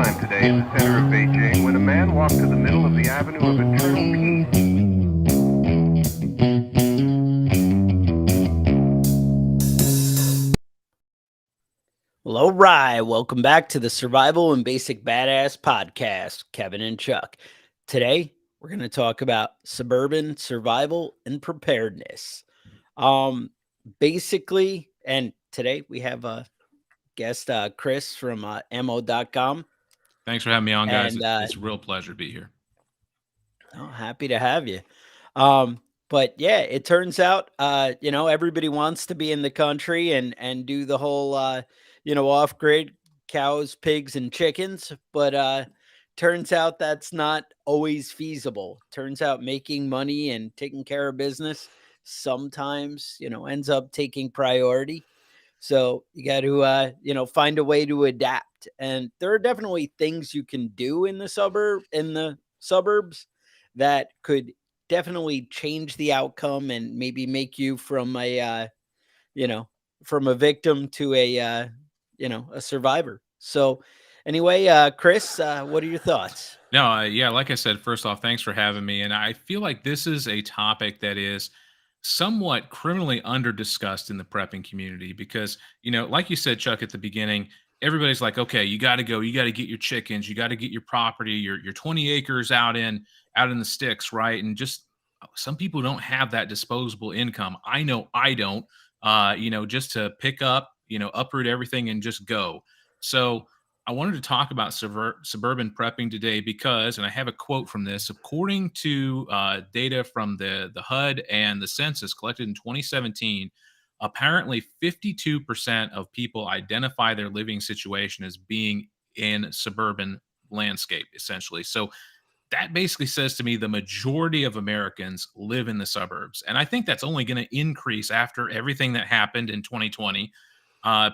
time today in the center of Beijing when a man walked to the middle of the Avenue of Eternal Peace. Well, all right. Welcome back to the Survival and Basic Badass podcast, Kevin and Chuck. Today, we're going to talk about suburban survival and preparedness. Basically, and today we have a guest, Chris from ammo.com. Thanks for having me on, guys. And, it's a real pleasure to be here. Oh, happy to have you. But yeah, it turns out, everybody wants to be in the country and do the whole, off-grid cows, pigs, and chickens. But turns out that's not always feasible. Turns out making money and taking care of business sometimes, ends up taking priority. So you got to, find a way to adapt. And there are definitely things you can do in the suburbs that could definitely change the outcome and maybe make you from a victim to a survivor. So anyway, Chris, what are your thoughts? No, yeah, like I said, first off, thanks for having me. And I feel like this is a topic that is somewhat criminally under discussed in the prepping community because, like you said, Chuck, at the beginning, everybody's like, okay, you got to go, you got to get your chickens, you got to get your property, your 20 acres out in the sticks, right? And just some people don't have that disposable income. I know I don't, just to pick up, uproot everything and just go. So I wanted to talk about suburban prepping today because, and I have a quote from this, according to data from the HUD and the census collected in 2017, apparently 52% of people identify their living situation as being in suburban landscape, essentially. So that basically says to me the majority of Americans live in the suburbs. And I think that's only going to increase after everything that happened in 2020.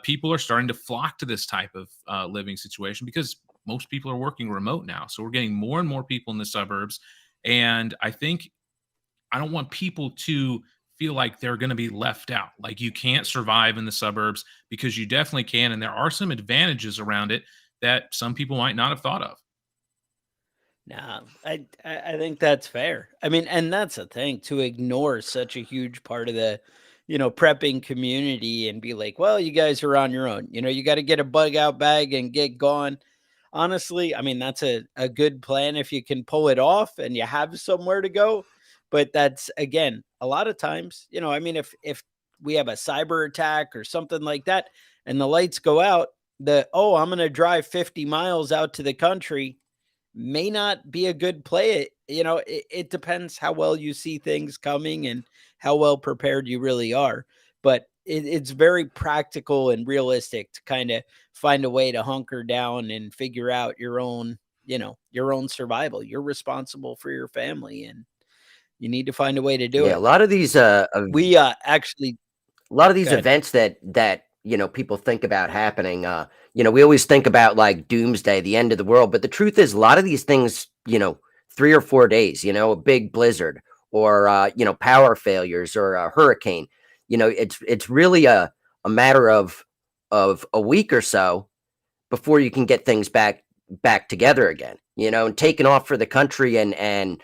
People are starting to flock to this type of living situation because most people are working remote now. So we're getting more and more people in the suburbs. And I don't want people to feel like they're going to be left out. Like you can't survive in the suburbs because you definitely can. And there are some advantages around it that some people might not have thought of. No, I think that's fair. I mean, and that's the thing, to ignore such a huge part of the, prepping community and be like, well, you guys are on your own. You got to get a bug out bag and get gone. Honestly, I mean, that's a good plan if you can pull it off and you have somewhere to go. But that's, again, a lot of times, I mean, if we have a cyber attack or something like that and the lights go out, I'm going to drive 50 miles out to the country may not be a good play. It depends how well you see things coming and how well prepared you really are. But it's very practical and realistic to kind of find a way to hunker down and figure out your own survival. You're responsible for your family and you need to find a way to do it. A lot of these we actually a lot of these events that people think about happening, we always think about like doomsday, the end of the world, but the truth is a lot of these things, 3 or 4 days, a big blizzard or power failures or a hurricane, it's really a matter of a week or so before you can get things back together again, and taking off for the country and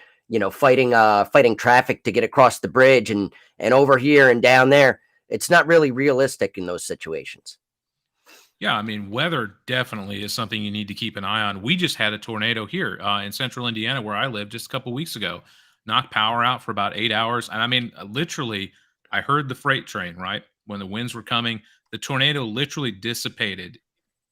fighting traffic to get across the bridge and over here and down there. It's not really realistic in those situations. Yeah, I mean, weather definitely is something you need to keep an eye on. We just had a tornado here in central Indiana where I live just a couple weeks ago, knocked power out for about 8 hours. And I mean, literally, I heard the freight train, right? When the winds were coming, the tornado literally dissipated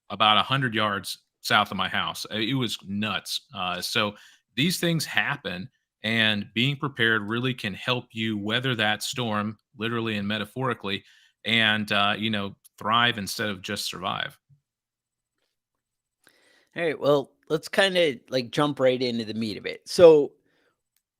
about 100 yards south of my house. It was nuts. So these things happen. And being prepared really can help you weather that storm, literally and metaphorically, and, thrive instead of just survive. All right, well, let's kind of like jump right into the meat of it. So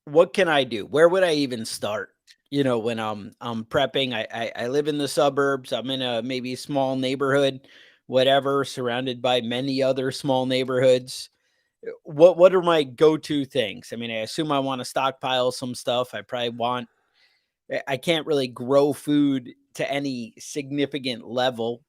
what can I do? Where would I even start? When I'm prepping, I live in the suburbs. I'm in a maybe small neighborhood, whatever, surrounded by many other small neighborhoods. What are my go-to things? I mean, I assume I want to stockpile some stuff. I can't really grow food to any significant level.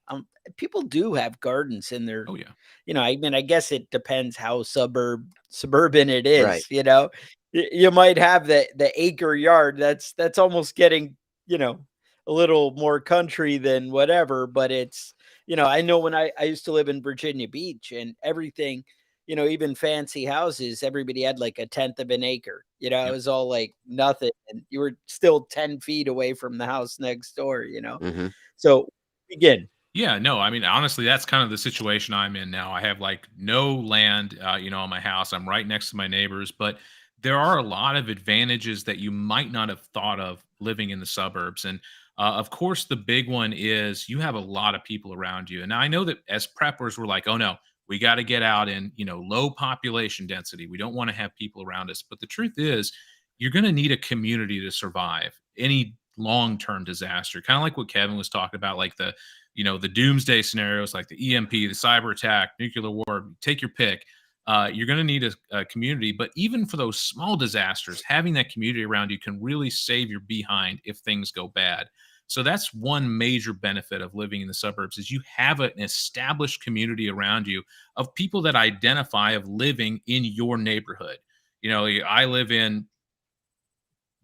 People do have gardens in their, Oh yeah. I mean, I guess it depends how suburban it Right. is. You might have the acre yard that's almost getting, you know, a little more country than whatever, but it's, I know when I used to live in Virginia Beach and everything, even fancy houses, everybody had like a tenth of an acre. It Yep. was all like nothing. And you were still 10 feet away from the house next door. Hmm. So again, Yeah, no, I mean, honestly, that's kind of the situation I'm in now. I have like no land, on my house. I'm right next to my neighbors, but there are a lot of advantages that you might not have thought of living in the suburbs. And of course, the big one is you have a lot of people around you. And I know that as preppers, we're like, oh no, we got to get out in, low population density. We don't want to have people around us. But the truth is, you're going to need a community to survive any long-term disaster. Kind of like what Kevin was talking about, like the doomsday scenarios like the EMP, the cyber attack, nuclear war, take your pick. You're going to need a community. But even for those small disasters, having that community around you can really save your behind if things go bad. So that's one major benefit of living in the suburbs is you have an established community around you of people that identify of living in your neighborhood. I live in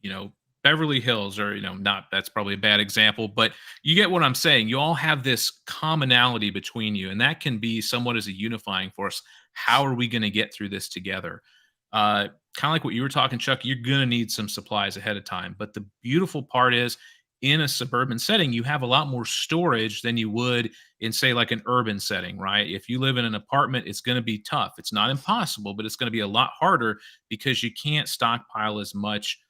you know, Beverly Hills, or, not that's probably a bad example, but you get what I'm saying. You all have this commonality between you, and that can be somewhat as a unifying force. How are we going to get through this together? Kind of like what you were talking, Chuck, you're going to need some supplies ahead of time. But the beautiful part is in a suburban setting, you have a lot more storage than you would in, say, like an urban setting, right? If you live in an apartment, it's going to be tough. It's not impossible, but it's going to be a lot harder because you can't stockpile as much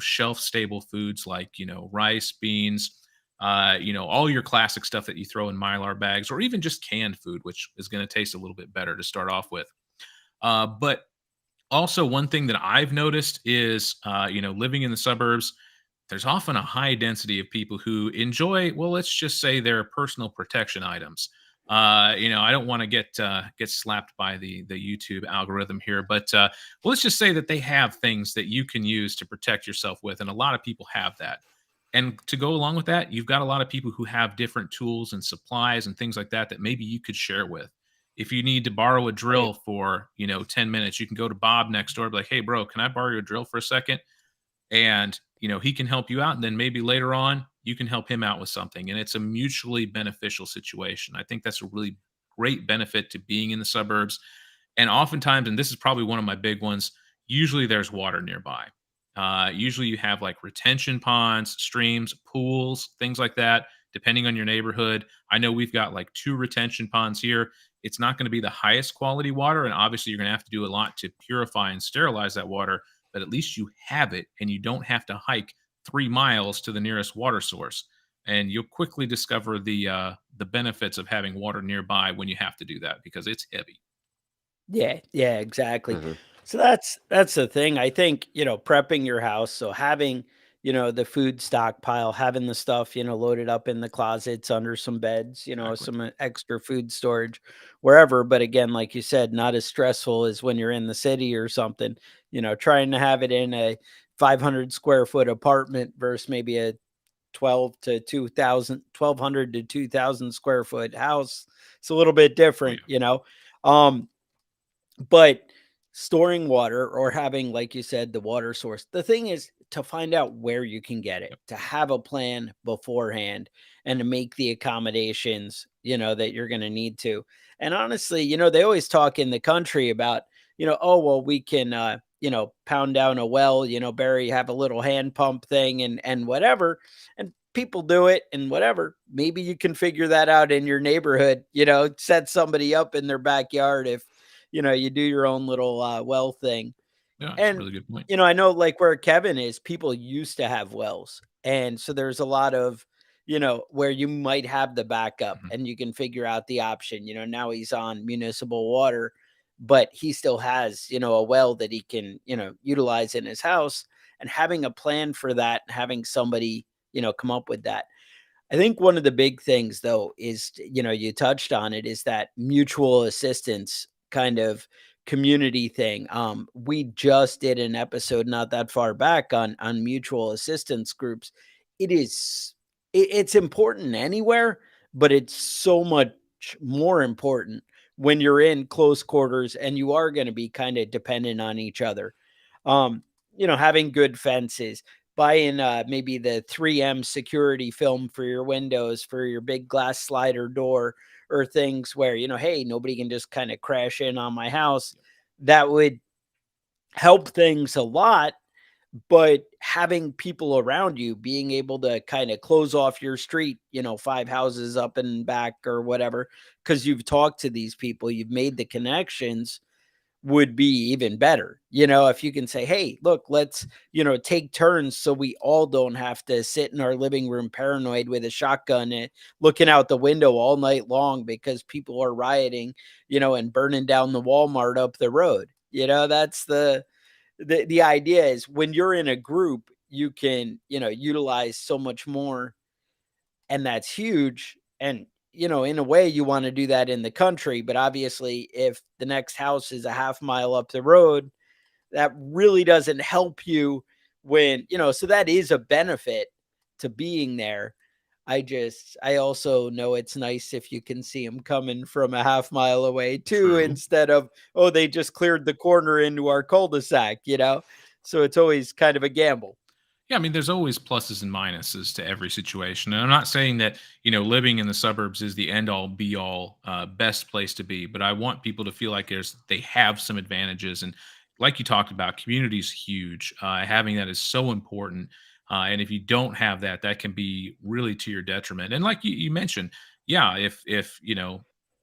shelf stable foods like, rice, beans, all your classic stuff that you throw in Mylar bags, or even just canned food, which is going to taste a little bit better to start off with. But also, one thing that I've noticed is, living in the suburbs, there's often a high density of people who enjoy, well, let's just say their personal protection items. I don't want to get slapped by the YouTube algorithm here, but let's just say that they have things that you can use to protect yourself with, and a lot of people have that. And to go along with that, you've got a lot of people who have different tools and supplies and things like that that maybe you could share with. If you need to borrow a right. drill for 10 minutes, you can go to Bob next door, and be like, hey, bro, can I borrow your drill for a second? And he can help you out, and then maybe later on you can help him out with something, and it's a mutually beneficial situation. I think that's a really great benefit to being in the suburbs. And oftentimes, and this is probably one of my big ones, usually there's water nearby. Usually you have like retention ponds, streams, pools, things like that, depending on your neighborhood. I know we've got like 2 retention ponds here. It's not going to be the highest quality water, and obviously you're going to have to do a lot to purify and sterilize that water, but at least you have it and you don't have to hike 3 miles to the nearest water source. And you'll quickly discover the benefits of having water nearby when you have to do that because it's heavy. Yeah, exactly. Hmm. So that's the thing. I think, prepping your house, so having, the food stockpile, having the stuff, loaded up in the closets under some beds, Exactly. some extra food storage wherever. But again, like you said, not as stressful as when you're in the city or something, trying to have it in a 500 square foot apartment versus maybe a 1200 to 2000 square foot house. It's a little bit Oh yeah. different. Um, but storing water or having, like you said, the water source, the thing is to find out where you can get it, Yep. to have a plan beforehand and to make the accommodations, that you're going to need to. And honestly, they always talk in the country about, oh, well, we can, pound down a well, have a little hand pump thing and whatever. And people do it and whatever. Maybe you can figure that out in your neighborhood, set somebody up in their backyard if, you do your own little well thing. Yeah, that's a And, really good point. I know like where Kevin is, people used to have wells. And so there's a lot of, where you might have the backup Mhm. and you can figure out the option. Now he's on municipal water, but he still has, a well that he can, utilize in his house, and having a plan for that, and having somebody, come up with that. I think one of the big things though is, you touched on it, is that mutual assistance kind of community thing. We just did an episode not that far back on mutual assistance groups. It is it's important anywhere, but it's so much more important when you're in close quarters and you are going to be kind of dependent on each other. Um, having good fences, buying maybe the 3M security film for your windows, for your big glass slider door, or things where, hey, nobody can just kind of crash in on my house. That would help things a lot. But having people around you, being able to kind of close off your street, 5 houses up and back or whatever, because you've talked to these people, you've made the connections, would be even better. If you can say, hey, look, let's, take turns so we all don't have to sit in our living room paranoid with a shotgun and looking out the window all night long because people are rioting, and burning down the Walmart up the road. That's the idea is when you're in a group, you can, utilize so much more, and that's huge. And, in a way you want to do that in the country, but obviously if the next house is a half mile up the road, that really doesn't help you when, so that is a benefit to being there. I also know it's nice if you can see them coming from a half mile away too, True. instead of, oh, they just cleared the corner into our cul-de-sac, so it's always kind of a gamble. Yeah, I mean, there's always pluses and minuses to every situation. And I'm not saying that, living in the suburbs is the end all be all best place to be, but I want people to feel like they have some advantages. And like you talked about, community is huge. Having that is so important. And if you don't have that, that can be really to your detriment. And like you mentioned, yeah, if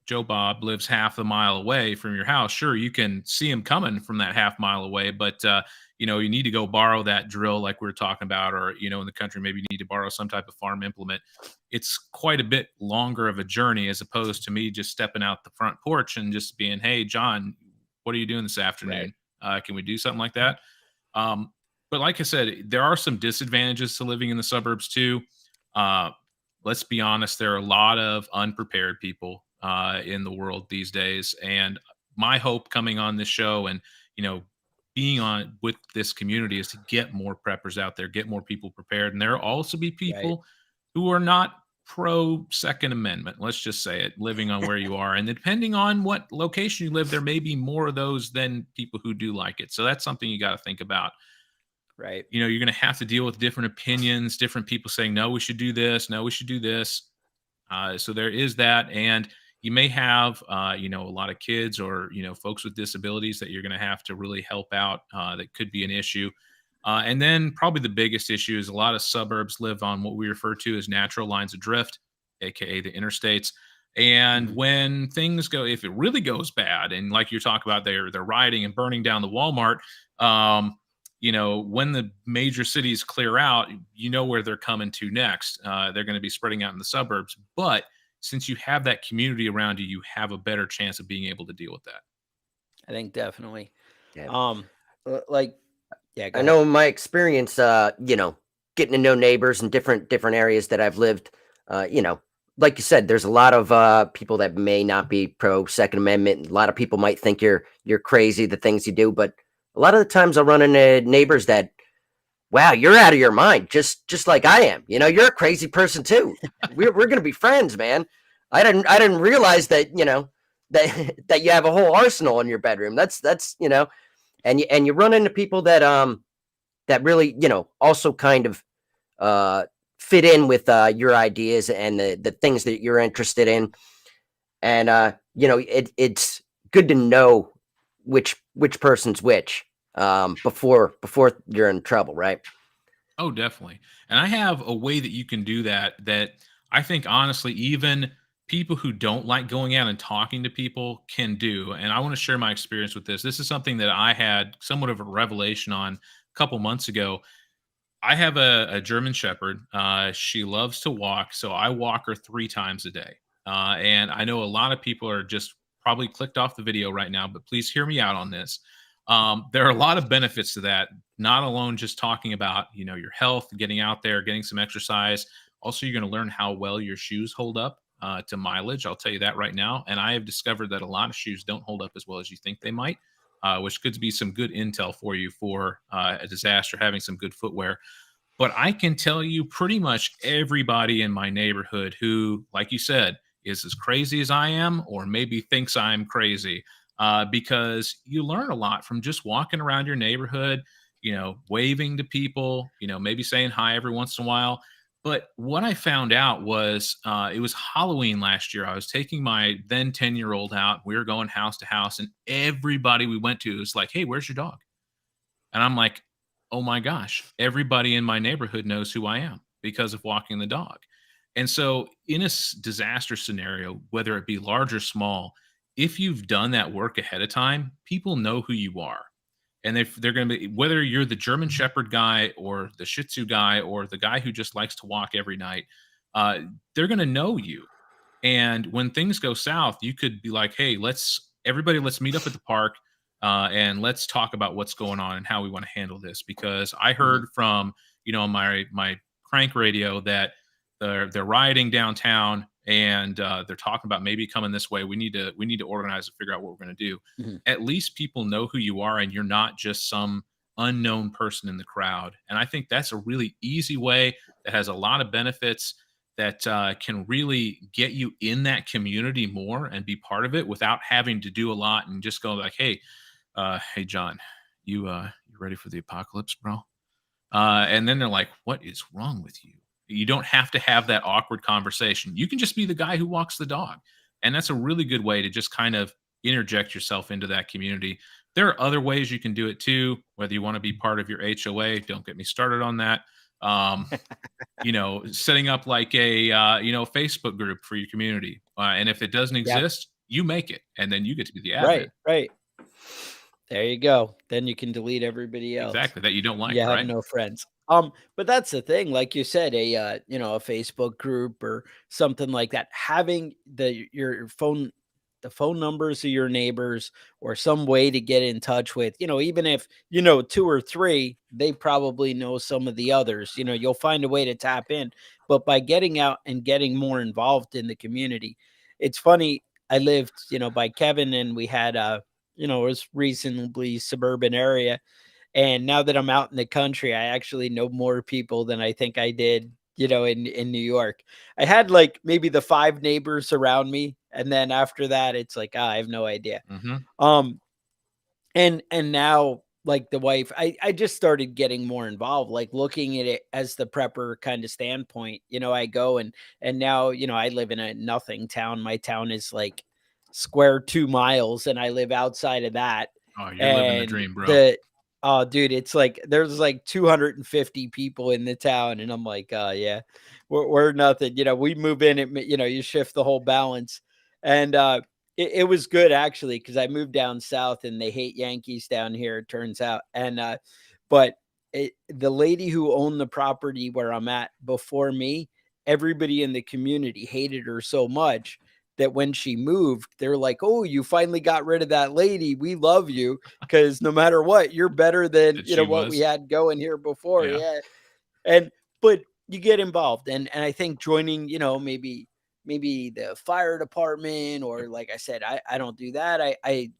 Joe Bob lives half a mile away from your house, sure, you can see him coming from that half mile away, but you need to go borrow that drill like we were talking about, or, in the country, maybe you need to borrow some type of farm implement. It's quite a bit longer of a journey as opposed to me just stepping out the front porch and just being, hey, John, what are you doing this afternoon? Can we do something like that? But like I said, there are some disadvantages to living in the suburbs too. Let's be honest, there are a lot of unprepared people in the world these days. And my hope coming on this show and, being on with this community is to get more preppers out there, get more people prepared. And there will also be people who are not pro Second Amendment, let's just say it, living on where you are. And depending on what location you live, there may be more of those than people who do like it. So that's something you got to think about. Right. You're going to have to deal with different opinions, different people saying, no, we should do this. No, we should do this. So there is that. And you may have, a lot of kids or, folks with disabilities that you're going to have to really help out. That could be an issue. And then probably the biggest issue is a lot of suburbs live on what we refer to as natural lines of drift, AKA the interstates. And when things go, if it really goes bad, and like you're talking about, they're rioting and burning down the Walmart, when the major cities clear out, where they're coming to next. They're going to be spreading out in the suburbs. But since you have that community around you, you have a better chance of being able to deal with that. I think definitely. Yeah. Yeah, I know in my experience, getting to know neighbors in different areas that I've lived, like you said, there's a lot of people that may not be pro Second Amendment. A lot of people might think you're crazy, the things you do, but a lot of the times I'll run into neighbors that, wow, you're out of your mind, just like I am. You're a crazy person too. We're gonna be friends, man. I didn't realize that that you have a whole arsenal in your bedroom. That's and you run into people that that really also kind of fit in with your ideas and the things that you're interested in, and it's good to know which person's which before you're in trouble, right? Oh, definitely. And I have a way that you can do that I think honestly, even people who don't like going out and talking to people can do. And I want to share my experience with this. This is something that I had somewhat of a revelation on a couple months ago. I have a German Shepherd. She loves to walk, so I walk her 3 times a day. And I know a lot of people are just probably clicked off the video right now, but please hear me out on this. There are a lot of benefits to that, not alone just talking about, your health, getting out there, getting some exercise. Also, you're going to learn how well your shoes hold up to mileage. I'll tell you that right now. And I have discovered that a lot of shoes don't hold up as well as you think they might, which could be some good intel for you for a disaster, having some good footwear. But I can tell you pretty much everybody in my neighborhood who, like you said, is as crazy as I am, or maybe thinks I'm crazy, because you learn a lot from just walking around your neighborhood, waving to people, maybe saying hi every once in a while. But what I found out was it was Halloween last year. I was taking my then 10-year-old out. We were going house to house, and everybody we went to was like, "Hey, where's your dog?" And I'm like, "Oh my gosh, everybody in my neighborhood knows who I am because of walking the dog." And so, in a disaster scenario, whether it be large or small, if you've done that work ahead of time, people know who you are. And if they're going to be, whether you're the German Shepherd guy or the Shih Tzu guy or the guy who just likes to walk every night, uh, they're going to know you. And when things go south, you could be like, "Hey, let's meet up at the park, and let's talk about what's going on and how we want to handle this." Because I heard from my crank radio that they're rioting downtown, and they're talking about maybe coming this way. We need to organize and figure out what we're going to do. Mhm. At least people know who you are, and you're not just some unknown person in the crowd. And I think that's a really easy way that has a lot of benefits that can really get you in that community more and be part of it without having to do a lot and just go like, hey John, you ready for the apocalypse, bro?" And then they're like, "What is wrong with you?" You don't have to have that awkward conversation. You can just be the guy who walks the dog. And that's a really good way to just kind of interject yourself into that community. There are other ways you can do it too, whether you want to be part of your HOA. Don't get me started on that. Um, setting up like a Facebook group for your community. And if it doesn't Yeah. exist, you make it, and then you get to be the admin. Right. There you go. Then you can delete everybody else. Exactly, that you don't like, You have right? no friends. But that's the thing, like you said, a Facebook group or something like that. Having your phone, the phone numbers of your neighbors, or some way to get in touch with, even if two or three, they probably know some of the others. You'll find a way to tap in. But by getting out and getting more involved in the community, it's funny. I lived, by Kevin, and we had it was reasonably suburban area. And now that I'm out in the country, I actually know more people than I think I did, in New York. I had like maybe the 5 neighbors around me, and then after that, it's like, I have no idea. Mhm. And now, like, the wife, I just started getting more involved, like looking at it as the prepper kind of standpoint. I go and now, I live in a nothing town. My town is like square 2 miles, and I live outside of that. Oh, you're living the And dream, bro. oh, dude, it's like there's like 250 people in the town, and I'm like, "Oh, yeah, we're nothing." We move in, you shift the whole balance. And it was good actually, because I moved down south and they hate Yankees down here, it turns out. And but the lady who owned the property where I'm at before me, everybody in the community hated her so much that when she moved, they're like, "Oh, you finally got rid of that lady. We love you, because no matter what, you're better than That she what we was. had going here before." Yeah. Yeah. And but you get involved, and I think joining, maybe the fire department, or like I said, I don't do that. I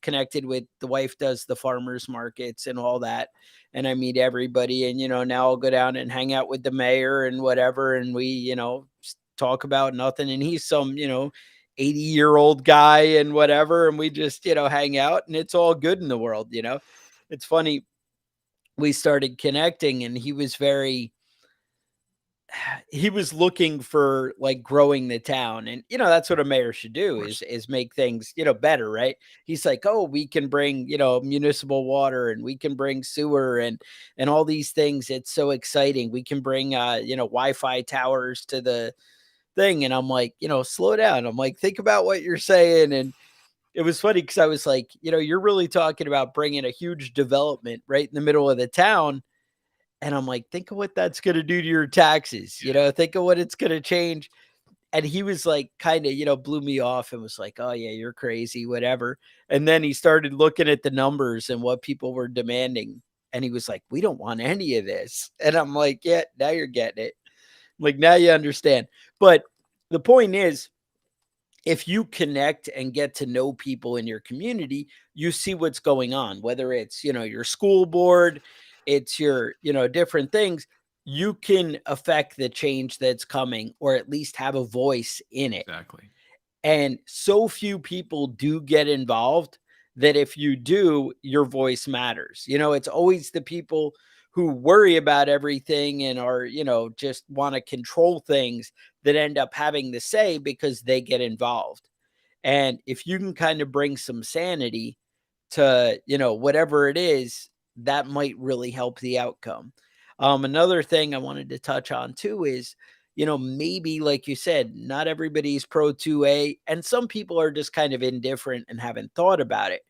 connected with the wife, does the farmers markets and all that, and I meet everybody. And now I'll go down and hang out with the mayor and whatever, and we talk about nothing. And he's some 80-year-old guy and whatever, and we just hang out, and it's all good in the world. It's funny, we started connecting, and he was looking for like growing the town. And that's what a mayor should Of do, course. is make things better, right? He's like, "Oh, we can bring municipal water, and we can bring sewer, and all these things. It's so exciting. We can bring Wi-Fi towers to the thing." And I'm like, "Slow down." I'm like, "Think about what you're saying." And it was funny, because I was like, "You're really talking about bringing a huge development right in the middle of the town." And I'm like, "Think of what that's gonna do to your taxes, Yeah. think of what it's gonna change." And he was like, kinda, blew me off and was like, "Oh yeah, you're crazy, whatever." And then he started looking at the numbers and what people were demanding. And he was like, "We don't want any of this." And I'm like, "Yeah, now you're getting it. Like, now you understand." But the point is, if you connect and get to know people in your community, you see what's going on, whether it's, your school board, it's your, different things. you can affect the change that's coming, or at least have a voice in it. Exactly. And so few people do get involved that if you do, your voice matters. It's always the people who worry about everything and are, just want to control things that end up having the say because they get involved. And if you can kind of bring some sanity to, whatever it is, that might really help the outcome. Another thing I wanted to touch on too is, maybe like you said, not everybody's pro 2A, and some people are just kind of indifferent and haven't thought about it.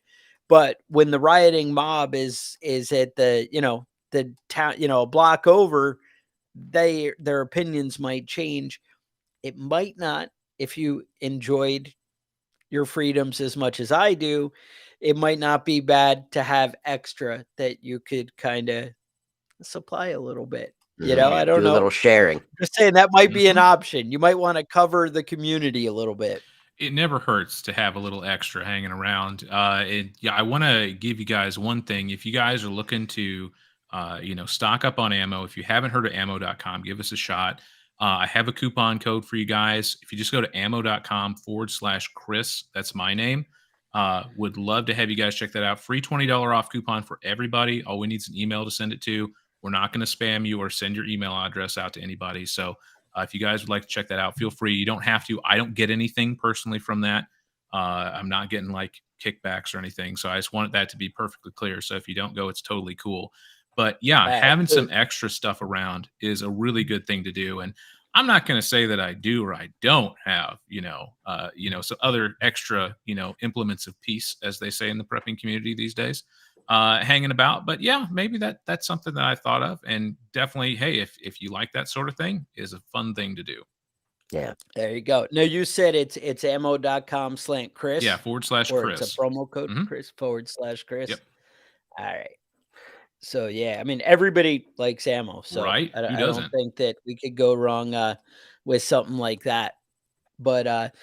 But when the rioting mob is at the town, a block over, their opinions might change. It might not if you enjoyed your freedoms as much as I do. It might not be bad to have extra that you could kind of supply a little bit. I don't Do a know. little sharing. Just saying that might be an Mhm. option. You might want to cover the community a little bit. It never hurts to have a little extra hanging around. Yeah, I want to give you guys one thing. If you guys are looking to, stock up on ammo, if you haven't heard of ammo.com, give us a shot. I have a coupon code for you guys. If you just go to ammo.com/Chris, that's my name. Would love to have you guys check that out. Free $20 off coupon for everybody. All we need is an email to send it to. We're not going to spam you or send your email address out to anybody. So if you guys would like to check that out, feel free. You don't have to. I don't get anything personally from that. I'm not getting like kickbacks or anything. So I just wanted that to be perfectly clear. So if you don't go, it's totally cool. But yeah, having some extra stuff around is a really good thing to do. And I'm not going to say that I do or I don't have, so other extra, implements of peace, as they say in the prepping community these days, hanging about. But yeah, maybe that's something that I thought of, and definitely, hey, if you like that sort of thing, is a fun thing to do. Yeah. There you go. No, you said it's ammo.com/Chris. Yeah, / Or it's a Chris. promo code, Mhm. Chris /Chris. Yep. All right. So yeah, I mean everybody likes ammo, so Right? Who I don't doesn't? think that we could go wrong with something like that. But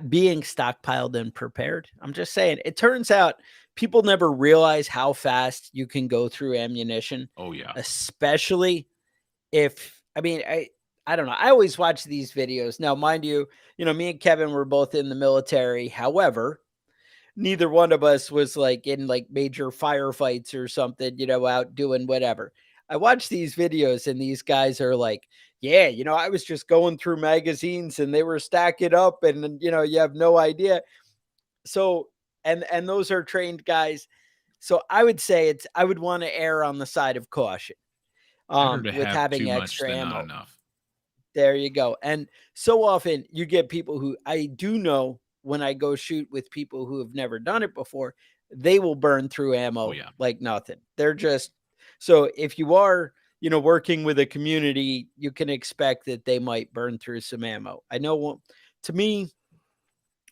being stockpiled and prepared, I'm just saying, it turns out people never realize how fast you can go through ammunition, Oh yeah. especially if I don't know. I always watch these videos. Now, mind you, me and Kevin were both in the military. However, neither one of us was like in like major firefights or something, out doing whatever. I watch these videos and these guys are like, yeah, I was just going through magazines and they were stacking up and you have no idea. So, and those are trained guys. So I would say I would want to err on the side of caution Better to with have too having much extra than not ammo. enough. There you go. And so often you get people who I do know when I go shoot with people who have never done it before, they will burn through Oh ammo yeah. like nothing. They're just so if you are, working with a community, you can expect that they might burn through some ammo. I know to me,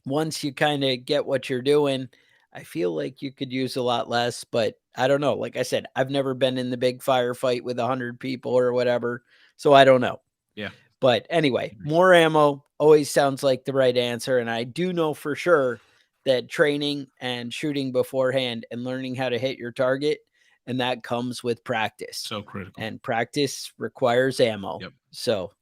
once you kind of get what you're doing, I feel like you could use a lot less, but I don't know. Like I said, I've never been in the big firefight with 100 people or whatever, so I don't know. Yeah. But anyway, more ammo always sounds like the right answer. And I do know for sure that training and shooting beforehand and learning how to hit your target, and that comes with practice. So critical. And practice requires ammo. Yep. So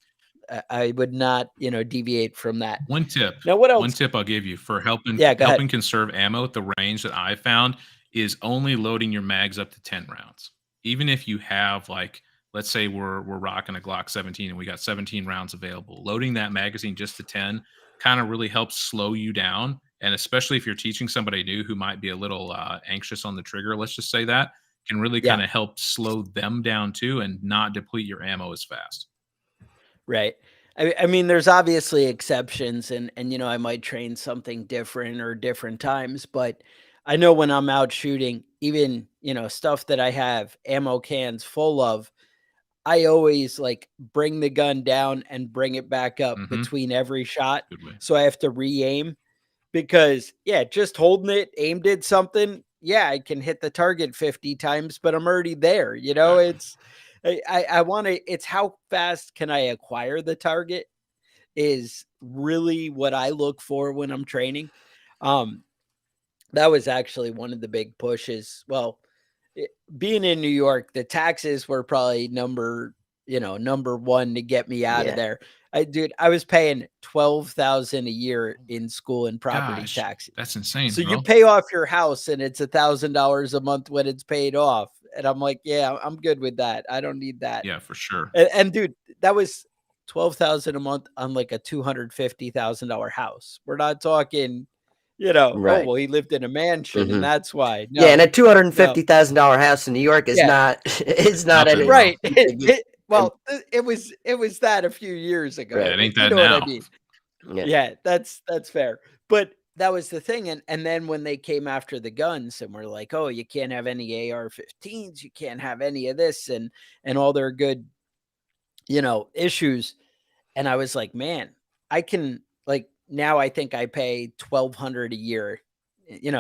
I would not, deviate from that. One tip. Now, what One else? tip I'll give you for helping Yeah, go ahead. conserve ammo at the range that I found is only loading your mags up to 10 rounds. Even if you have like, let's say we're rocking a Glock 17 and we got 17 rounds available, loading that magazine just to 10 kind of really helps slow you down. And especially if you're teaching somebody new who might be a little anxious on the trigger, let's just say that, can really Yeah. kind of help slow them down too and not deplete your ammo as fast. Right. I mean, there's obviously exceptions and I might train something different or different times, but I know when I'm out shooting, even, stuff that I have ammo cans full of, I always like bring the gun down and bring it back up Mhm. between every shot. Good way. So I have to re-aim because just holding it, aimed at something. Yeah, I can hit the target 50 times, but I'm already there. Exactly. I want to, it's how fast can I acquire the target is really what I look for when I'm training. That was actually one of the big pushes. Well, being in New York, the taxes were probably number number one to get me out of Yeah. there. I was paying 12,000 a year in school and property Gosh, taxes. that's insane, So you bro. pay off your house and it's $1,000 a month when it's paid off. And I'm like, yeah, I'm good with that. I don't need that. Yeah, for sure. And dude, that was 12,000 a month on like a $250,000 house. We're not talking, oh, Right. well, he lived in a mansion and Mhm. that's why. Yeah, and No, a no. $250,000 house in New York is Yeah, not is not Nothing, an bro. right. insignificant. Well, it was that a few years Yeah, ago. it Right. ain't You that know what I now. mean? Yeah. Yeah, that's fair. But that was the thing. And then when they came after the guns and were like, oh, you can't have any AR-15s, you can't have any of this and all their good, issues. And I was like, man, I can like now I think I pay 1,200 a year,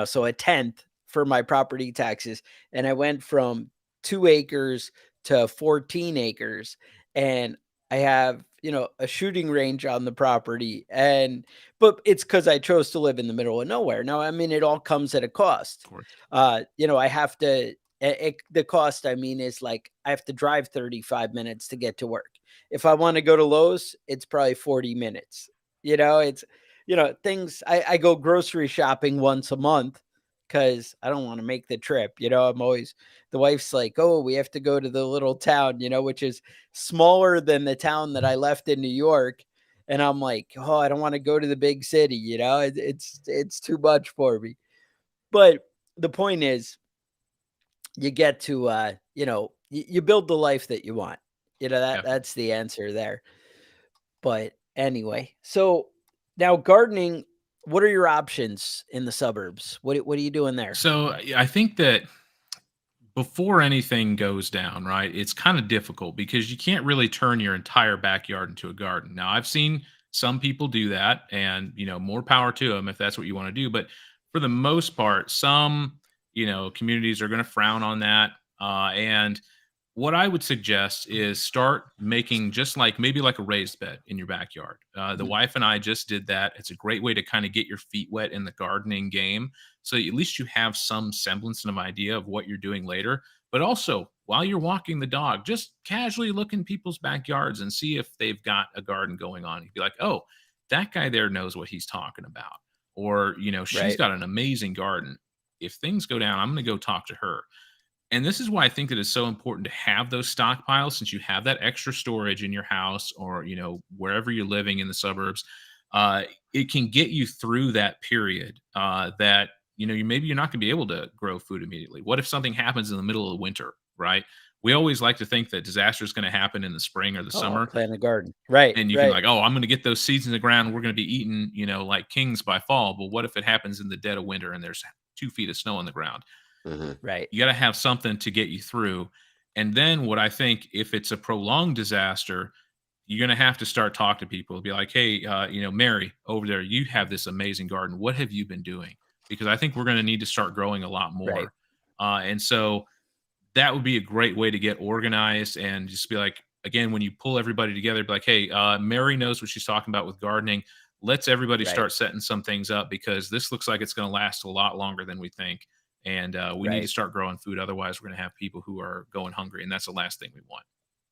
so a tenth for my property taxes. And I went from 2 acres to 14 acres. And I have, a shooting range on the property. But it's because I chose to live in the middle of nowhere. Now, I mean, it all comes at a cost. Of course. I have to the cost I mean is like I have to drive 35 minutes to get to work. If I want to go to Lowe's, it's probably 40 minutes. It's things I go grocery shopping once a month because I don't want to make the trip. I'm always the wife's like, oh, we have to go to the little town, which is smaller than the town that I left in New York. And I'm like, oh, I don't want to go to the big city, it's too much for me. But the point is, you get to you build the life that you want. Yeah. That's the answer there. But anyway, so now gardening, what are your options in the suburbs? What are you doing there? So I think that before anything goes down, right, it's kind of difficult because you can't really turn your entire backyard into a garden. Now, I've seen some people do that, and more power to them if that's what you want to do. But for the most part, some communities are going to frown on that. And what I would suggest is start making just like maybe like a raised bed in your backyard. The Mhm. wife and I just did that. It's a great way to kind of get your feet wet in the gardening game. So at least you have some semblance of idea of what you're doing later. But also, while you're walking the dog, just casually look in people's backyards and see if they've got a garden going on. You'd be like, oh, that guy there knows what he's talking about. Or, she's Right. got an amazing garden. If things go down, I'm going to go talk to her. And this is why I think that it's so important to have those stockpiles since you have that extra storage in your house or, wherever you're living in the suburbs. It can get you through that period that, maybe you're not going to be able to grow food immediately. What if something happens in the middle of winter, right? We always like to think that disaster is going to happen in the spring or the Oh, I'll summer. plant a garden. Right, And you can right, like, oh, I'm going to get those seeds in the ground. We're going to be eating, like kings by fall. But what if it happens in the dead of winter and there's 2 feet of snow on the ground? Mhm. right, You got to have something to get you through. And then what I think, if it's a prolonged disaster, you're going to have to start talking to people. Be like, hey, Mary over there, you have this amazing garden. What have you been doing? Because I think we're going to need to start growing a lot right, more. And so that would be a great way to get organized and just be like, again, when you pull everybody together, be like, hey, Mary knows what she's talking about with gardening. Let's everybody right, start setting some things up because this looks like it's going to last a lot longer than we think. And we need to right, start growing food. Otherwise, we're going to have people who are going hungry. And that's the last thing we want.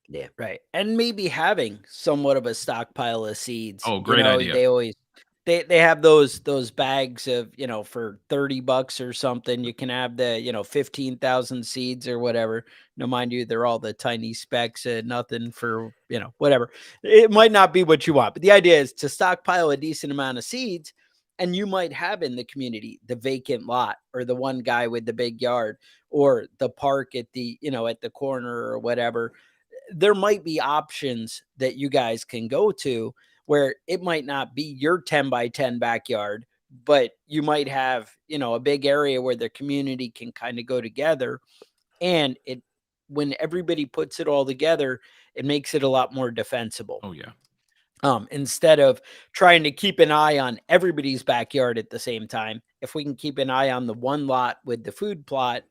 Yeah. right. And maybe having somewhat of a stockpile of seeds. Oh, great idea. They always they have those bags of, for $30 or something. You can have the, 15,000 seeds or whatever. No, mind you, they're all the tiny specks and nothing for, whatever. It might not be what you want, but the idea is to stockpile a decent amount of seeds. And you might have in the community the vacant lot or the one guy with the big yard or the park at the, at the corner or whatever. There might be options that you guys can go to where it might not be your 10 by 10 backyard, but you might have, a big area where the community can kind of go together. And when everybody puts it all together, it makes it a lot more defensible. Oh, yeah. Instead of trying to keep an eye on everybody's backyard at the same time, if we can keep an eye on the one lot with the food plot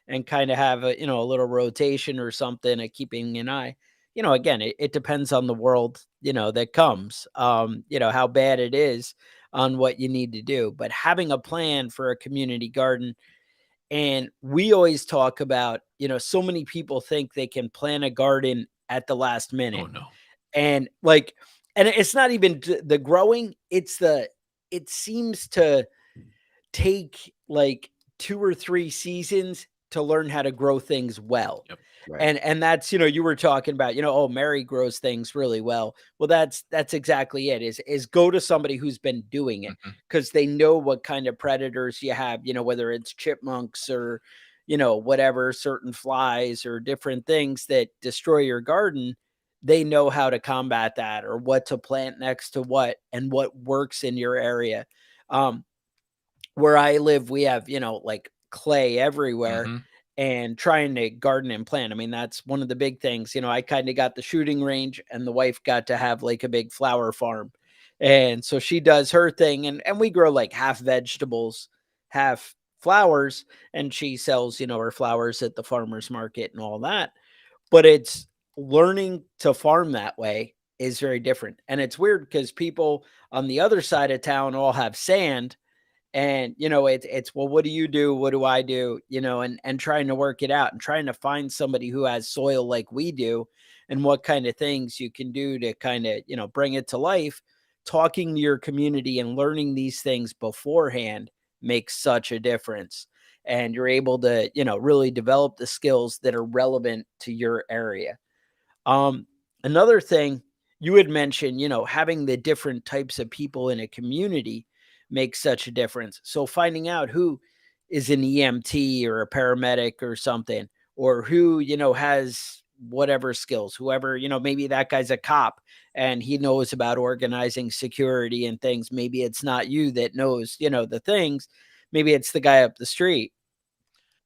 and kind of have a little rotation or something of keeping an eye, again, it depends on the world, that comes, how bad it is on what you need to do, but having a plan for a community garden. And we always talk about, so many people think they can plant a garden at the last minute. Oh no. And like, and it's not even the growing, it seems to take like 2 or 3 seasons to learn how to grow things well. Yep. Right. And that's, you were talking about, oh, Mary grows things really well. Well, that's exactly it, is go to somebody who's been doing it, Mhm. because they know what kind of predators you have, whether it's chipmunks or, whatever, certain flies or different things that destroy your garden. They know how to combat that, or what to plant next to what, and what works in your area. Um, where I live, we have, like clay everywhere, Mhm. and trying to garden and plant. I mean, that's one of the big things. I kind of got the shooting range, and the wife got to have like a big flower farm. And so she does her thing, and we grow like half vegetables, half flowers, and she sells, her flowers at the farmer's market and all that. But it's learning to farm that way is very different. And it's weird because people on the other side of town all have sand, and it's, well, what do you do, what do I do, and trying to work it out, and trying to find somebody who has soil like we do, and what kind of things you can do to kind of bring it to life. Talking to your community and learning these things beforehand makes such a difference, and you're able to really develop the skills that are relevant to your area. um, Another thing you had mentioned, having the different types of people in a community makes such a difference. So finding out who is an EMT or a paramedic or something, or who, has whatever skills, whoever, maybe that guy's a cop and he knows about organizing security and things. Maybe it's not you that knows, the things. Maybe it's the guy up the street,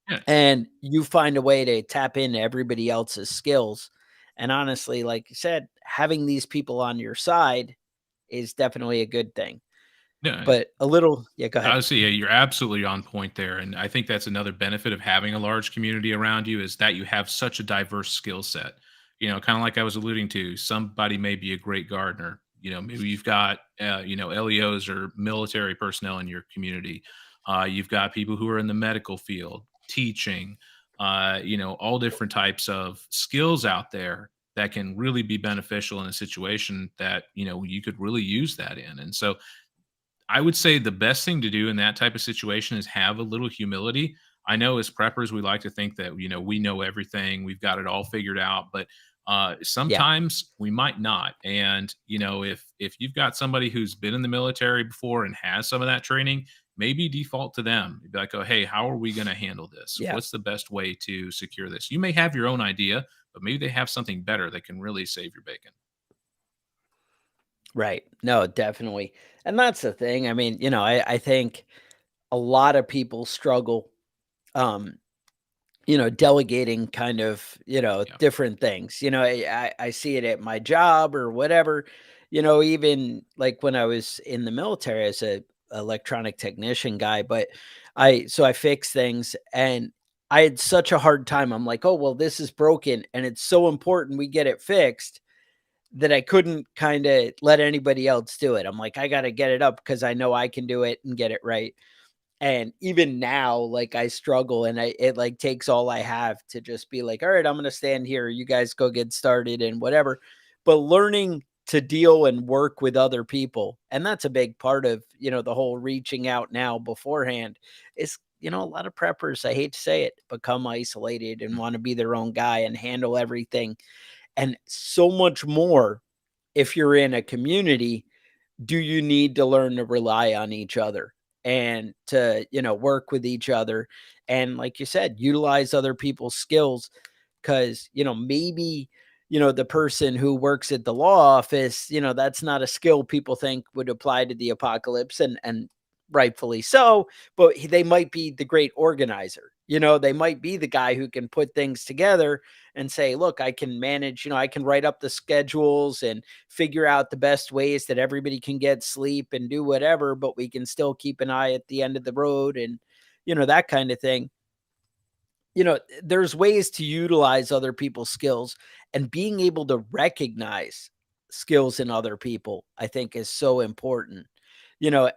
Yeah. and you find a way to tap into everybody else's skills. And honestly, like you said, having these people on your side is definitely a good thing. No, But a little, yeah, go I ahead. would say, yeah, you're absolutely on point there, and I think that's another benefit of having a large community around you is that you have such a diverse skill set. Kind of like I was alluding to, somebody may be a great gardener. Maybe you've got LEOs or military personnel in your community. You've got people who are in the medical field, teaching. All different types of skills out there that can really be beneficial in a situation that you could really use that in. And so I would say the best thing to do in that type of situation is have a little humility. I know as preppers, we like to think that, we know everything, we've got it all figured out, but Yeah. sometimes we might not. And, if you've got somebody who's been in the military before and has some of that training, maybe default to them. Be like, oh, hey, how are we going to handle this? Yeah. What's the best way to secure this? You may have your own idea, but maybe they have something better that can really save your bacon. Right. No, definitely. And that's the thing. I mean, I think a lot of people struggle, um, delegating kind of, Yeah. different things. I see it at my job or whatever, even like when I was in the military as a electronic technician guy, but I fix things, and I had such a hard time. I'm like, oh, well, this is broken and it's so important we get it fixed, that I couldn't kind of let anybody else do it. I'm like, I got to get it up because I know I can do it and get it right. And even now, like, I struggle, and it like takes all I have to just be like, all right, I'm gonna stand here. You guys go get started and whatever. But learning to deal and work with other people, and that's a big part of, the whole reaching out now beforehand is, a lot of preppers, I hate to say it, become isolated and want to be their own guy and handle everything. And so much more if you're in a community, do you need to learn to rely on each other and to, work with each other, and like you said, utilize other people's skills. Because maybe the person who works at the law office, that's not a skill people think would apply to the apocalypse, and rightfully so. But they might be the great organizer. They might be the guy who can put things together and say, look, I can manage, I can write up the schedules and figure out the best ways that everybody can get sleep and do whatever, but we can still keep an eye at the end of the road, and that kind of thing. There's ways to utilize other people's skills, and being able to recognize skills in other people, I think, is so important.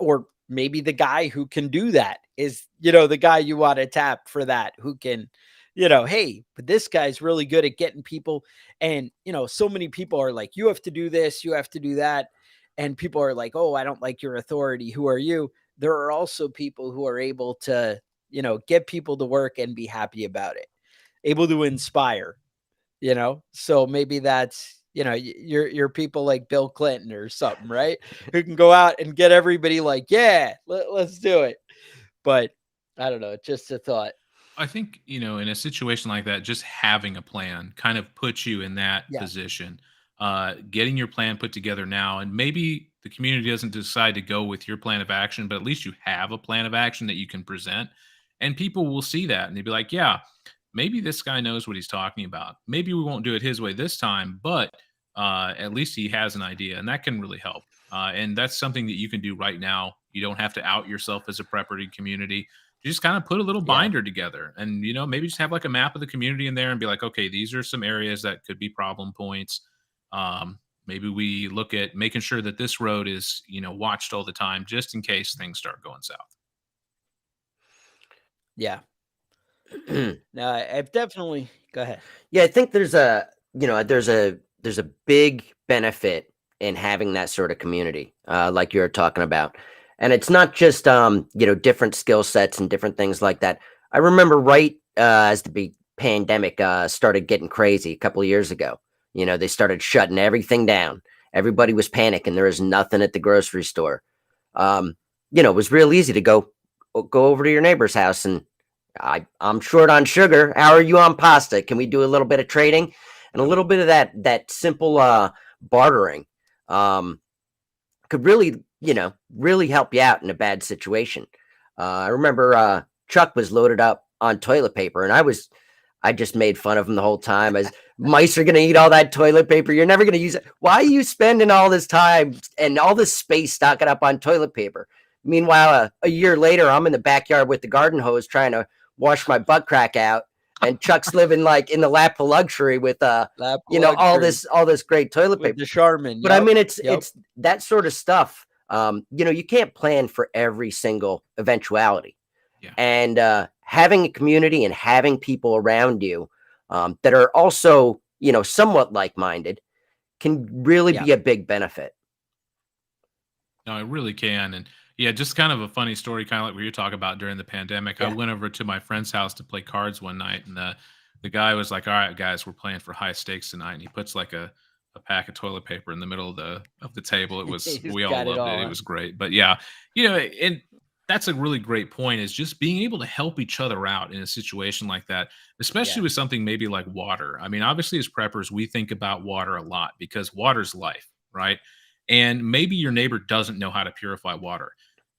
Or maybe the guy who can do that is, the guy you want to tap for that, who can, hey, but this guy's really good at getting people. And, so many people are like, you have to do this, you have to do that. And people are like, oh, I don't like your authority. Who are you? There are also people who are able to, get people to work and be happy about it, able to inspire, so maybe that's, you're people like Bill Clinton or something, right? Who can go out and get everybody like, yeah, let's do it. But I don't know, just a thought. I think, in a situation like that, just having a plan kind of puts you in that Yeah. position. Getting your plan put together now, and maybe the community doesn't decide to go with your plan of action, but at least you have a plan of action that you can present, and people will see that and they'd be like, yeah, maybe this guy knows what he's talking about. Maybe we won't do it his way this time, but at least he has an idea, and that can really help. And that's something that you can do right now. You don't have to out yourself as a prepper community. You just kind of put a little Yeah. binder together, and maybe just have like a map of the community in there and be like, okay, these are some areas that could be problem points. Maybe we look at making sure that this road is watched all the time, just in case things start going south. Yeah. No, I've definitely go ahead. Yeah, I think there's a big benefit in having that sort of community, like you're talking about, and it's not just different skill sets and different things like that. I remember right as the big pandemic started getting crazy a couple of years ago. They started shutting everything down. Everybody was panicking. There was nothing at the grocery store. It was real easy to go over to your neighbor's house and I'm short on sugar. How are you on pasta? Can we do a little bit of trading? And a little bit of that simple bartering could really help you out in a bad situation. I remember Chuck was loaded up on toilet paper, and I just made fun of him the whole time as mice are going to eat all that toilet paper. You're never going to use it. Why are you spending all this time and all this space stocking up on toilet paper? Meanwhile, a year later, I'm in the backyard with the garden hose trying to wash my butt crack out, and Chuck's living like in the lap of luxury with all this great toilet With paper. the Charmin. But I mean, it's Yep. it's that sort of stuff. You can't plan for every single eventuality. Yeah. And having a community and having people around you that are also, somewhat like-minded can really Yeah. be a big benefit. No, it really can. And yeah, just kind of a funny story, kind of like what you're talking about during the pandemic. I Yeah. went over to my friend's house to play cards one night, and the guy was like, "All right, guys, we're playing for high stakes tonight." And he puts like a pack of toilet paper in the middle of the table. It was He's we all got it loved all, it. It huh? was great. But yeah, and that's a really great point, is just being able to help each other out in a situation like that, especially Yeah. with something maybe like water. I mean, obviously as preppers, we think about water a lot because water's life, right? And maybe your neighbor doesn't know how to purify water.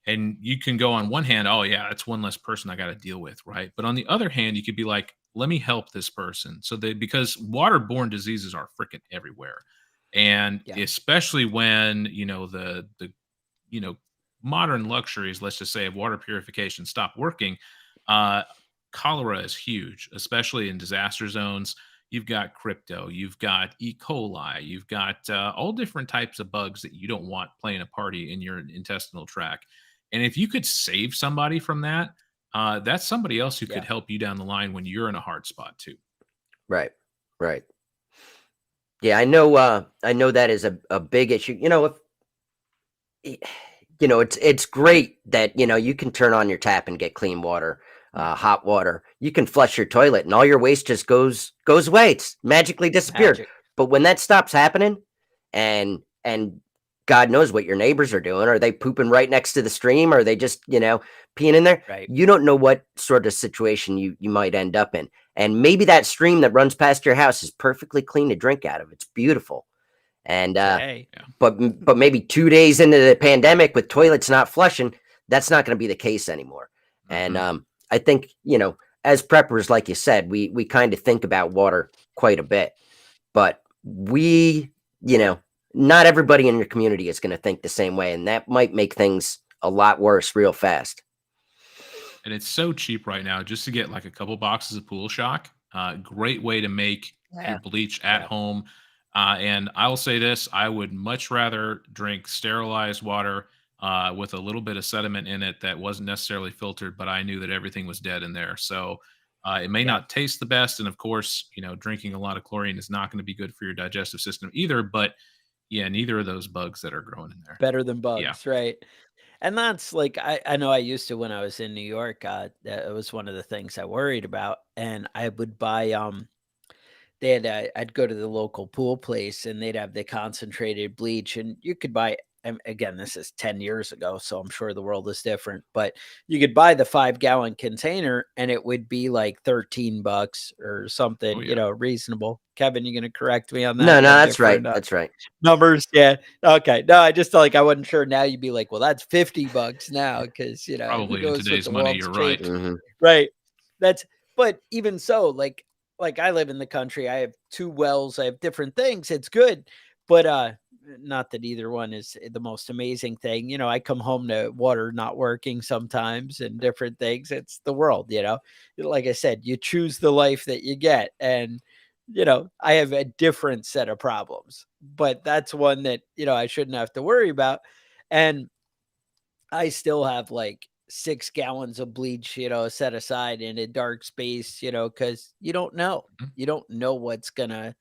And you can go on one hand, oh yeah, that's one less person I got to deal with, right? But on the other hand, you could be like, let me help this person. So they because waterborne diseases are freaking everywhere. And Yeah. especially when, the you know, modern luxuries, let's just say, of water purification stop working, uh, cholera is huge, especially in disaster zones. You've got crypto, you've got E. coli, you've got all different types of bugs that you don't want playing a party in your intestinal tract. And if you could save somebody from that, that's somebody else who could Yeah. help you down the line when you're in a hard spot too. Right. Right. Yeah, I know that is a big issue. It's great that you can turn on your tap and get clean water, hot water. You can flush your toilet and all your waste just goes away. It's magically disappeared. Magic. But when that stops happening, and God knows what your neighbors are doing, are they pooping right next to the stream? Are they just peeing in there? Right. You don't know what sort of situation you might end up in. And maybe that stream that runs past your house is perfectly clean to drink out of. It's beautiful. And Hey. but maybe 2 days into the pandemic with toilets not flushing, that's not going to be the case anymore. And Mhm. I think as preppers, like you said, we kind of think about water quite a bit, but not everybody in your community is going to think the same way, and that might make things a lot worse real fast. And it's so cheap right now just to get like a couple boxes of pool shock. Great way to make your Yeah. bleach at Yeah. home. And I will say this, I would much rather drink sterilized water with a little bit of sediment in it that wasn't necessarily filtered, but I knew that everything was dead in there. So It may Yeah. not taste the best, and of course, drinking a lot of chlorine is not going to be good for your digestive system either. But yeah, neither of those bugs that are growing in there. Better than Yeah. bugs, right? And that's like I know I used to when I was in New York, that was one of the things I worried about, and I would buy, I'd go to the local pool place and they'd have the concentrated bleach and you could buy again, this is 10 years ago, so I'm sure the world is different, but you could buy the 5-gallon container and it would be like $13 or Oh something, yeah. reasonable. Kevin, you gonna correct me on that? No, You no, have that's right. different That's right. numbers? Yeah. Okay. No, I just felt like I wasn't sure. Now you'd be like, well, that's $50 now because who Probably in knows what today's the money, world's you're right. changed. Hmm. Right. That's but even so, like I live in the country. I have 2 wells. I have different things. It's good. But not that either one is the most amazing thing. I come home to water not working sometimes and different things. It's the world. Like I said, you choose the life that you get. And I have a different set of problems. But that's one that, I shouldn't have to worry about. And I still have like 6 gallons of bleach, set aside in a dark space, because you don't know. Mhm. You don't know what's gonna,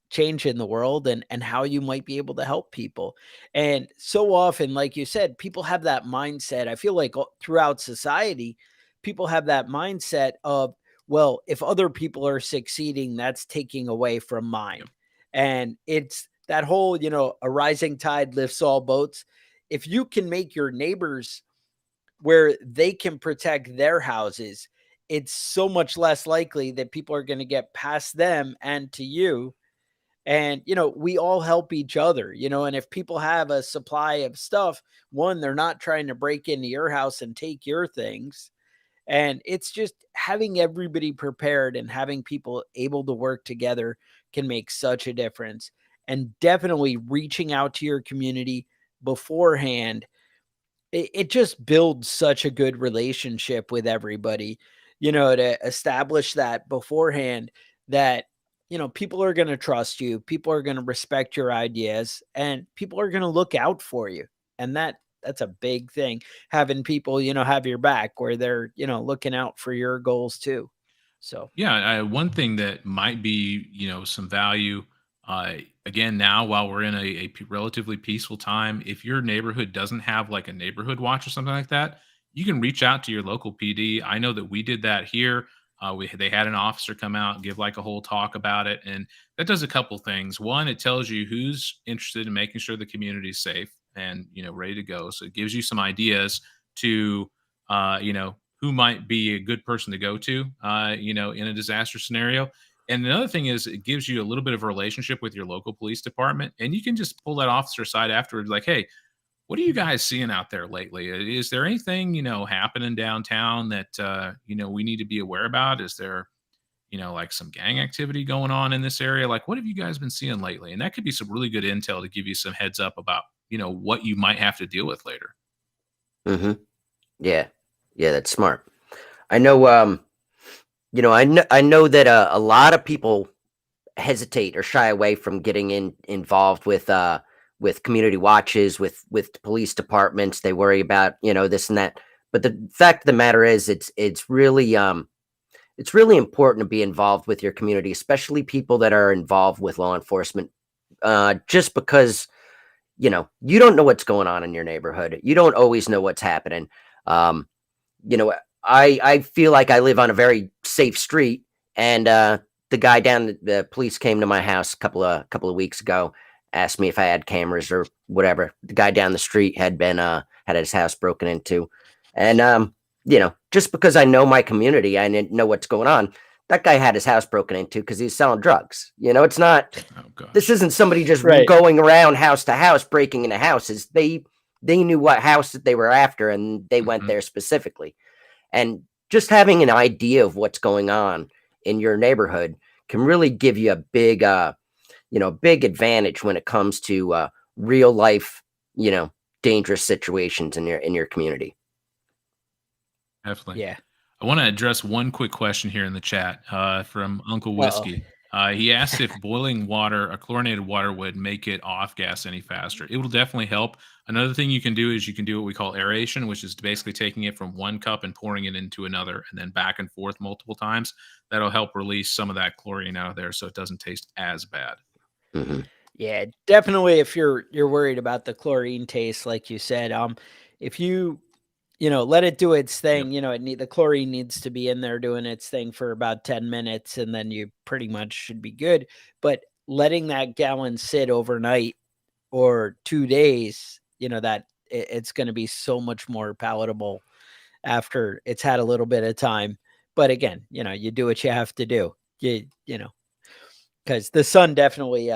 change in the world and how you might be able to help people. And so often, like you said, people have that mindset. I feel like throughout society, people have that mindset of, well, if other people are succeeding, that's taking away from mine. Yep. And it's that whole, a rising tide lifts all boats. If you can make your neighbors where they can protect their houses, it's so much less likely that people are going to get past them and to you. And, we all help each other, and if people have a supply of stuff, one, they're not trying to break into your house and take your things. And it's just having everybody prepared and having people able to work together can make such a difference. And definitely reaching out to your community beforehand, it just builds such a good relationship with everybody, to establish that beforehand that, people are going to trust you, people are going to respect your ideas, and people are going to look out for you. And that's a big thing, having people, have your back where they're, looking out for your goals too. So, Yeah, one thing that might be, some value, again, now while we're in relatively peaceful time, if your neighborhood doesn't have like a neighborhood watch or something like that, you can reach out to your local PD. I know that we did that here. They had an officer come out and give like a whole talk about it, and that does a couple things. One, it tells you who's interested in making sure the community is safe and ready to go. So it gives you some ideas to who might be a good person to go to, in a disaster scenario. And another thing is it gives you a little bit of a relationship with your local police department, and you can just pull that officer aside afterwards, like, hey, what are you guys seeing out there lately? Is there anything, happening downtown that, we need to be aware about? Is there, like some gang activity going on in this area? Like, what have you guys been seeing lately? And that could be some really good intel to give you some heads up about, what you might have to deal with later. Hmm. Yeah. Yeah, that's smart. I know, I know that a lot of people hesitate or shy away from getting involved with community watches, with police departments. They worry about, this and that. But the fact of the matter is, it's really important to be involved with your community, especially people that are involved with law enforcement. Just because you don't know what's going on in your neighborhood. You don't always know what's happening. Um, I feel like I live on a very safe street, and the guy the police came to my house a couple of weeks ago, asked me if I had cameras or whatever. The guy down the street had his house broken into, and just because I know my community, I didn't know what's going on. That guy had his house broken into because he's selling drugs. It's not. Oh gosh. This isn't somebody just Right. going around house to house breaking into houses. They knew what house that they were after, and they went Mhm. there specifically. And just having an idea of what's going on in your neighborhood can really give you a big big advantage when it comes to real life, dangerous situations in your community. Definitely. yeah. I want to address one quick question here in the chat from Uncle Uh-oh. Whiskey. He asked if boiling water, chlorinated water, would make it off gas any faster. It will definitely help. Another thing you can do is you can do what we call aeration, which is basically taking it from one cup and pouring it into another and then back and forth multiple times. That'll help release some of that chlorine out of there so it doesn't taste as bad. Mhm. Yeah, definitely. If you're worried about the chlorine taste, like you said, if you let it do its Yep. thing, the chlorine needs to be in there doing its thing for about 10 minutes, and then you pretty much should be good. But letting that gallon sit overnight or 2 days, that it's going to be so much more palatable after it's had a little bit of time. But again, you do what you have to do. Because the sun definitely,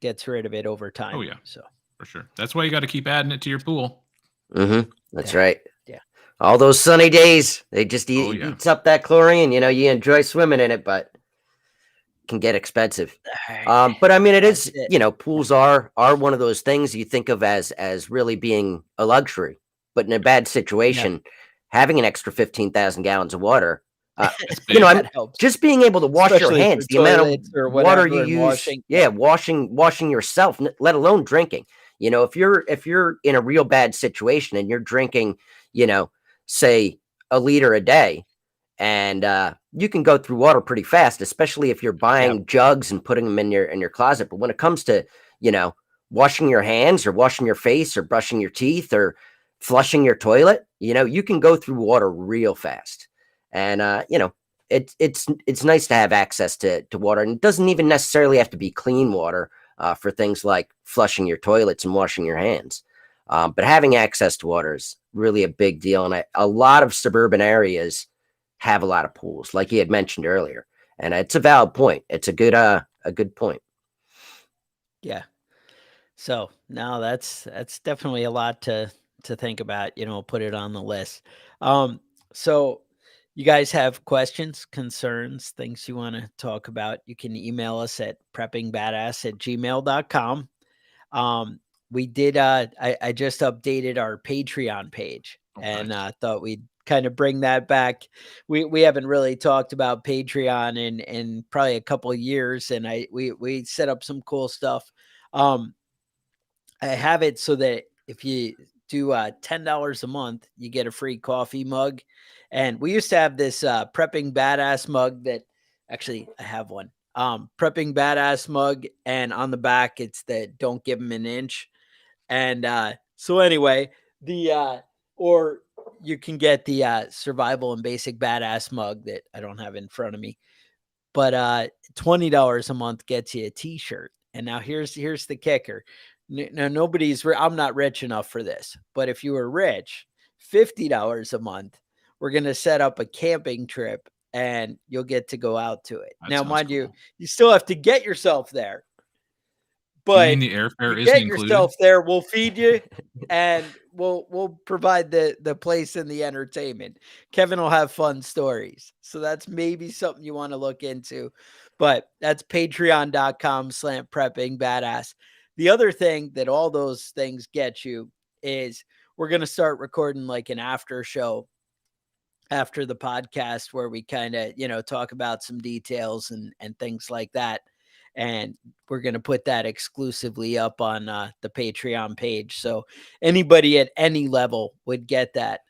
gets rid of it over time. Oh, yeah, So, for sure. That's why you got to keep adding it to your pool. That's Yeah. right. Yeah. All those sunny days, they just Oh, yeah. eats up that chlorine. You enjoy swimming in it, but can get expensive. All But I mean, it That's is, it. pools are one of those things you think of as really being a luxury, but in a bad Yeah. situation, having an extra 15,000 gallons of water, That's big. I'm That helps, just being able to wash your especially for hands, the amount of toilets or water you whatever and use, washing. yeah, Yeah. washing yourself, let alone drinking. If you're in a real bad situation and you're drinking, say a liter a day, and you can go through water pretty fast, especially if you're Yeah. buying jugs and putting them in your closet. But when it comes to you know washing your hands or washing your face or brushing your teeth or flushing your toilet, you can go through water real fast. And it's nice to have access to water, and it doesn't even necessarily have to be clean water for things like flushing your toilets and washing your hands. But having access to water is really a big deal, and a lot of suburban areas have a lot of pools, like you had mentioned earlier, and it's a valid point. It's a good point. Yeah. So now that's definitely a lot to think about, put it on the list. So you guys have questions, concerns, things you want to talk about, you can email us at preppingbadass@gmail.com. We did I just updated our Patreon page, Oh, and nice. thought we'd kind of bring that back. We haven't really talked about Patreon in probably a couple of years, and we set up some cool stuff. Um I have it so that if you do $10 a month, you get a free coffee mug. And we used to have this prepping badass mug that actually I have one. Prepping badass mug, and on the back it's the don't give them an inch. And so anyway, the or you can get the survival and basic badass mug that I don't have in front of me. But $20 a month gets you a t-shirt. And now here's the kicker. Now I'm not rich enough for this, but if you were rich, $50 a month, we're going to set up a camping trip and you'll get to go out to it. That Now, sounds mind you, cool. you still have to get yourself there, You mean but the you airfare isn't get included? yourself there, we'll feed you, and we'll provide the place and the entertainment. Kevin will have fun stories. So that's maybe something you want to look into. But that's patreon.com/prepping badass. The other thing that all those things get you is we're going to start recording like an after show after the podcast where we kind of, talk about some details and things like that. And we're going to put that exclusively up on the Patreon page. So anybody at any level would get that.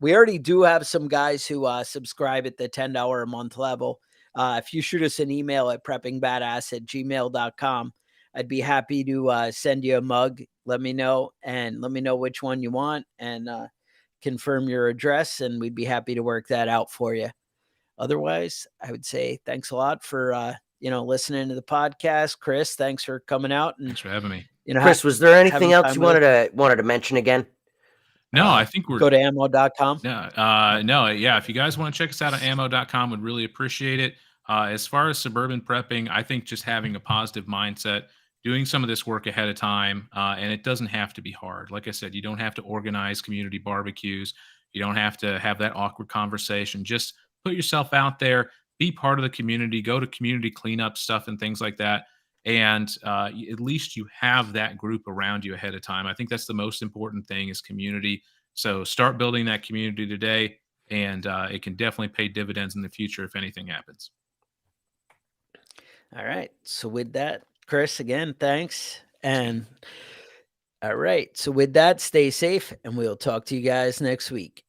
We already do have some guys who subscribe at the $10 a month level. If you shoot us an email at preppingbadass@gmail.com, I'd be happy to send you a mug. Let me know which one you want, and confirm your address, and we'd be happy to work that out for you. Otherwise, I would say thanks a lot for listening to the podcast. Chris, thanks for coming out and Thanks for having me. Chris, was there anything having else time you with us. wanted to mention again? No, I think we're Go to ammo.com. no, yeah. If you guys want to check us out on ammo.com, would really appreciate it. As far as suburban prepping, I think just having a positive mindset, doing some of this work ahead of time, and it doesn't have to be hard. Like I said, you don't have to organize community barbecues. You don't have to have that awkward conversation. Just put yourself out there, be part of the community, go to community cleanup stuff and things like that. And at least you have that group around you ahead of time. I think that's the most important thing is community. So start building that community today, and it can definitely pay dividends in the future if anything happens. All right. So with that, Chris, again, thanks. And all right. So with that, stay safe, and we'll talk to you guys next week.